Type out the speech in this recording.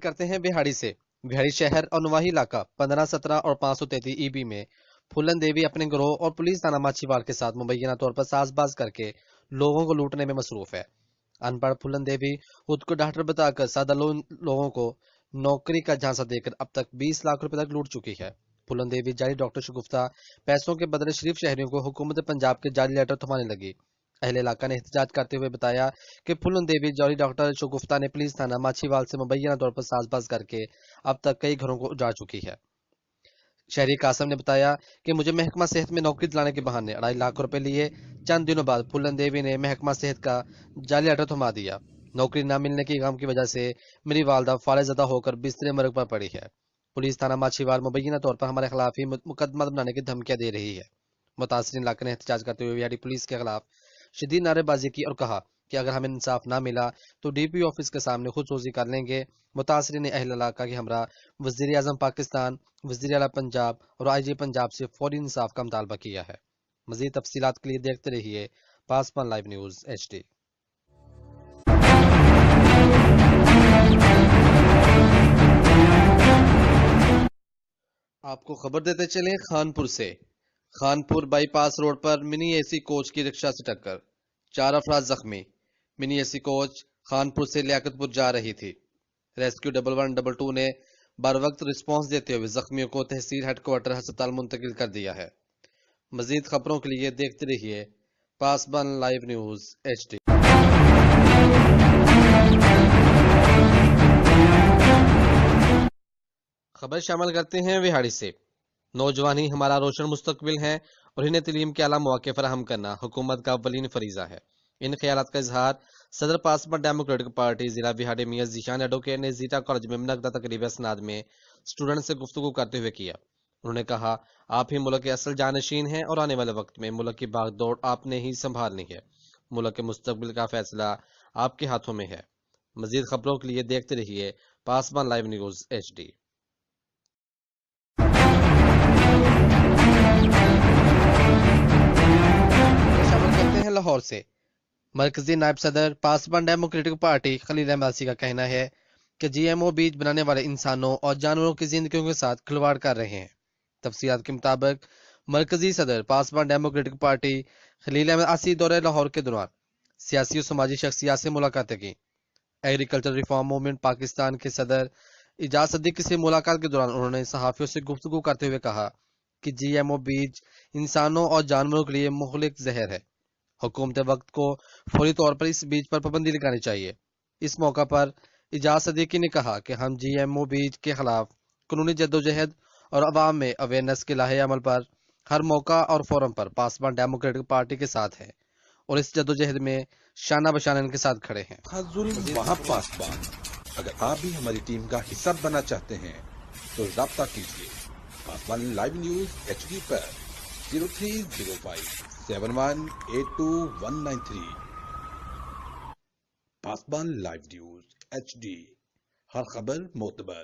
کرتے ہیں بہاڑی سے۔ بہاڑی شہر اور نواحی علاقہ 15, 17 اور 533 EB میں پھولن دیوی اپنے گروہ اور پولیس تھانہ ماچھیوال کے ساتھ مبینہ طور پر ساز باز کر کے لوگوں کو لوٹنے میں مصروف ہے۔ ان پڑھ پھولن دیوی خود کو ڈاکٹر بتا کر سادہ لوگوں کو نوکری کا جھانسا دے کر اب تک 20 لاکھ روپے تک لوٹ چکی ہے۔ پھولن دیوی جعلی ڈاکٹر شگفتہ پیسوں کے بدلے شریف شہریوں کو حکومت پنجاب کے جعلی لیٹر تھمانے لگی۔ اہل علاقہ نے احتجاج کرتے ہوئے بتایا کہ پھولن دیوی جعلی ڈاکٹر شگفتہ نے پولیس تھانہ ماچھیوال سے مبینہ طور پر ساز باز کر کے اب تک کئی گھروں کو اجاڑ چکی ہے۔ شہری قاسم نے بتایا کہ مجھے محکمہ صحت میں نوکری دلانے کے بہانے 2.5 لاکھ روپے لیے چند دنوں بعد پھولن دیوی نے محکمہ صحت کا جعلی لیٹر تھما دیا۔ نوکری نہ ملنے کی غم کی وجہ سے میری والدہ فالج زدہ ہو کر بستر مرگ پر پڑی ہے۔ پولیس تھانہ ماچھیوال مبینہ طور پر ہمارے خلاف ہی مقدمہ بنانے کی دھمکیاں دے رہی ہے۔ متاثرین علاقے نے احتجاج کرتے ہوئے بہاڑی پولیس کے خلاف شدید نعرے بازی کی اور کہا کہ اگر ہمیں انصاف نہ ملا تو DPO آفس کے سامنے خود سوزی کر لیں گے۔ متاثرین نے اہل علاقہ کے ہمراہ وزیر اعظم پاکستان، وزیر اعلیٰ پنجاب اور IG پنجاب سے فوری انصاف کا مطالبہ کیا ہے۔ مزید تفصیلات کے لیے دیکھتے رہیے پاسبان لائیو نیوز HD۔ آپ کو خبر دیتے چلیں خانپور سے۔ Khanpur by pass road per money AC coach کی رکشہ سے ٹکر، 4 افراد زخمی۔ منی AC کوچ خانپور سے لیاقت پور جا رہی تھی۔ ریسکیو 1122 نے بر وقت رسپانس دیتے ہوئے زخمیوں کو تحصیل ہیڈ کوارٹر ہسپتال منتقل کر دیا ہے۔ مزید خبروں کے لیے دیکھتے رہیے پاسبان لائیو نیوز HD۔ خبر شامل کرتے ہیں وہاڑی سے۔ نوجوان ہی ہمارا روشن مستقبل ہے اور انہیں تعلیم کے اعلیٰ مواقع فراہم کرنا حکومت کا اولین فریضہ ہے۔ ان خیالات کا اظہار صدر پاسبان ڈیموکریٹک پارٹی ضلع وہاڑی میاں ذیشان ایڈوکیٹ نے زیٹا کالج میں منعقدہ تقریب اسناد میں اسٹوڈنٹ سے گفتگو کرتے ہوئے کیا۔ انہوں نے کہا آپ ہی ملک کے اصل جانشین ہیں اور آنے والے وقت میں ملک کی باغ دوڑ آپ نے ہی سنبھالنی ہے۔ ملک کے مستقبل کا فیصلہ آپ کے ہاتھوں میں ہے۔ مزید خبروں کے لیے دیکھتے رہیے پاسبان لائیو نیوز HD۔ لاہور سے۔ مرکزی نائب صدر پاسبان ڈیموکریٹک پارٹی خلیل احمد عاصی کا کہنا ہے کہ GMO بیج بنانے والے انسانوں اور جانوروں کی زندگیوں کے ساتھ کھلواڑ کر رہے ہیں۔ تفصیلات کے مطابق مرکزی صدر پاسبان ڈیموکریٹک پارٹی خلیل احمد عاصی دورہ لاہور کے دوران سیاسی اور سماجی شخصیات سے ملاقاتیں کی۔ ایگریکلچر ریفارم موومنٹ پاکستان کے صدر اعجاز صدیقی سے ملاقات کے دوران انہوں نے صحافیوں سے گفتگو کرتے ہوئے کہا کہ GMO بیج انسانوں اور جانوروں کے لیے مہلک زہر ہے۔ حکومت وقت کو فوری طور پر اس بیج پر پابندی لگانی چاہیے۔ اس موقع پر اعجاز صدیقی نے کہا کہ ہم GMO بیج کے خلاف قانونی جدوجہد اور عوام میں اویئرنیس کے لاہے عمل پر ہر موقع اور فورم پر پاسبان ڈیموکریٹک پارٹی کے ساتھ ہیں اور اس جدوجہد میں شانہ بشانہ ان کے ساتھ کھڑے ہیں۔ ظلم وہاں پاسبان۔ اگر آپ بھی ہماری ٹیم کا حصہ بننا چاہتے ہیں تو رابطہ کیجیے پاسبان لائیو نیوز HD پر 030571829193۔ پاسبان لائیو نیوز HD، ہر خبر معتبر۔